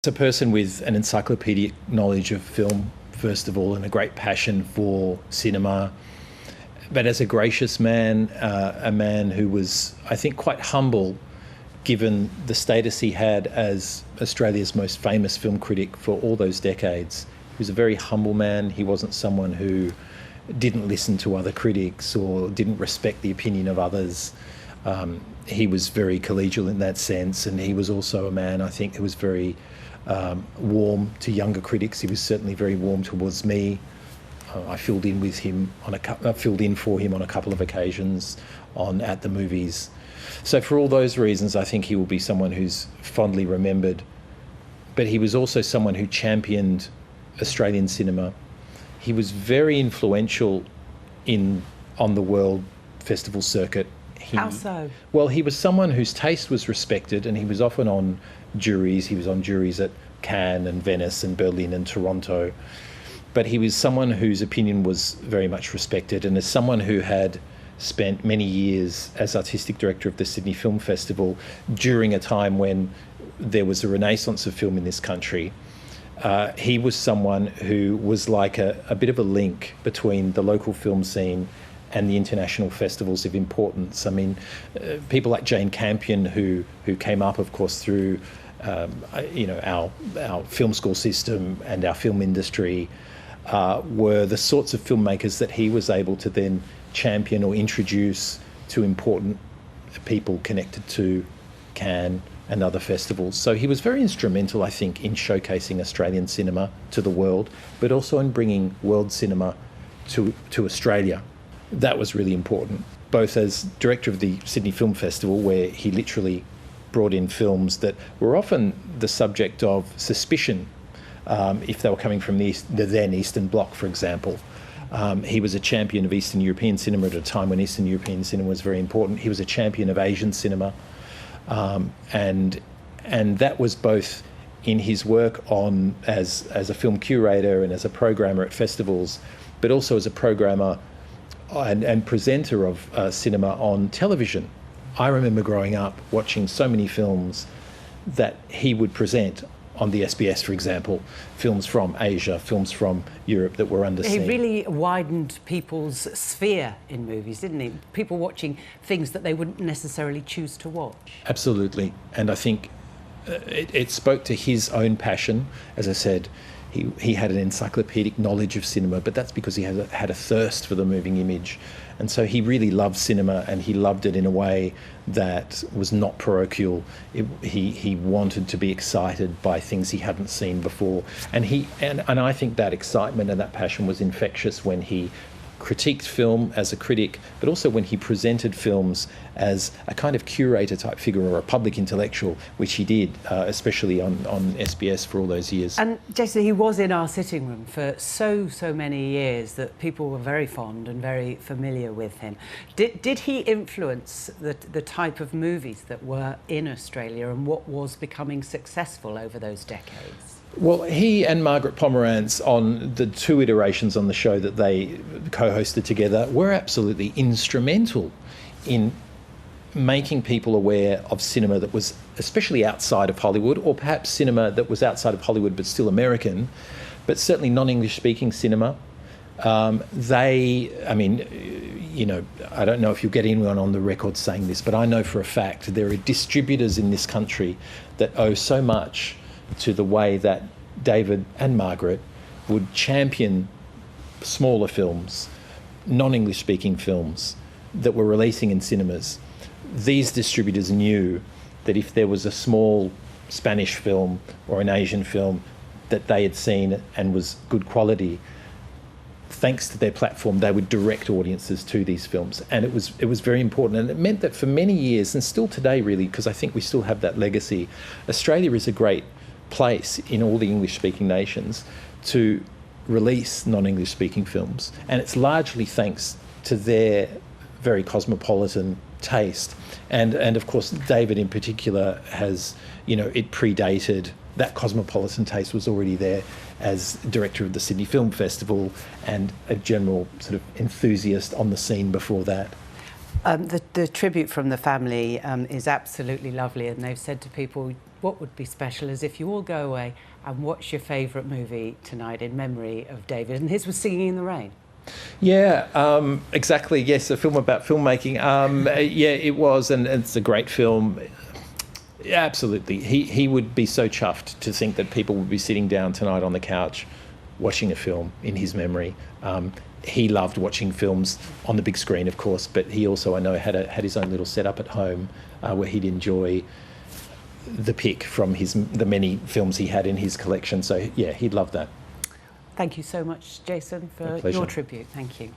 As a person with an encyclopedic knowledge of film, first of all, and a great passion for cinema, but as a gracious man, a man who was, I think, quite humble given the status he had as Australia's most famous film critic for all those decades. He was a very humble man. He wasn't someone who didn't listen to other critics or didn't respect the opinion of others. He was very collegial in that sense, and he was also a man, I think, who was very warm to younger critics. He was certainly very warm towards me. I filled in for him on a couple of occasions at the movies. So for all those reasons, I think he will be someone who's fondly remembered. But he was also someone who championed Australian cinema. He was very influential on the world festival circuit. How so? Well, he was someone whose taste was respected, and he was often on juries. He was on juries at Cannes and Venice and Berlin and Toronto. But he was someone whose opinion was very much respected, and as someone who had spent many years as artistic director of the Sydney Film Festival during a time when there was a renaissance of film in this country, he was someone who was like a bit of a link between the local film scene and the international festivals of importance. I mean, people like Jane Campion, who came up, of course, through our film school system and our film industry, were the sorts of filmmakers that he was able to then champion or introduce to important people connected to Cannes and other festivals. So he was very instrumental, I think, in showcasing Australian cinema to the world, but also in bringing world cinema to Australia. That was really important, both as director of the Sydney Film Festival, where he literally brought in films that were often the subject of suspicion if they were coming from the then Eastern Bloc, for example. He was a champion of Eastern European cinema at a time when Eastern European cinema was very important. He was a champion of Asian cinema, and that was both in his work as a film curator and as a programmer at festivals, but also as a programmer and presenter of cinema on television. I remember growing up watching so many films that he would present on the SBS, for example, films from Asia, films from Europe that were underseen. He really widened people's sphere in movies, didn't he? People watching things that they wouldn't necessarily choose to watch. Absolutely. And I think it spoke to his own passion. As I said, he had an encyclopedic knowledge of cinema, but that's because he had a thirst for the moving image. And so he really loved cinema, and he loved it in a way that was not parochial. He wanted to be excited by things he hadn't seen before. And I think that excitement and that passion was infectious when he critiqued film as a critic, but also when he presented films as a kind of curator type figure or a public intellectual, which he did, especially on SBS for all those years. And Jason, he was in our sitting room for so many years that people were very fond and very familiar with him. Did he influence the type of movies that were in Australia and what was becoming successful over those decades? Well, he and Margaret Pomeranz, on the 2 iterations on the show that they co-hosted together, were absolutely instrumental in making people aware of cinema that was especially outside of Hollywood, or perhaps cinema that was outside of Hollywood but still American, but certainly non-English speaking cinema. I don't know if you'll get anyone on the record saying this, but I know for a fact there are distributors in this country that owe so much to the way that David and Margaret would champion smaller films, non-English speaking films that were releasing in cinemas. These distributors knew that if there was a small Spanish film or an Asian film that they had seen and was good quality, thanks to their platform, they would direct audiences to these films. And it was very important. And it meant that for many years, and still today really, because I think we still have that legacy, Australia is a great place in all the English-speaking nations to release non-English speaking films, and it's largely thanks to their very cosmopolitan taste, and of course David in particular has, it predated that cosmopolitan taste, was already there as director of the Sydney Film Festival and a general sort of enthusiast on the scene before that. The tribute from the family is absolutely lovely, and they've said to people, what would be special is if you all go away and watch your favourite movie tonight in memory of David, and his was Singing in the Rain. Yeah, exactly. Yes, a film about filmmaking. Yeah, it was, and it's a great film. Yeah, absolutely. He would be so chuffed to think that people would be sitting down tonight on the couch watching a film in his memory. He loved watching films on the big screen, of course, but he also, I know, had his own little setup at home where he'd enjoy the pick from the many films he had in his collection. So, yeah, he'd love that. Thank you so much, Jason, for your tribute. Thank you.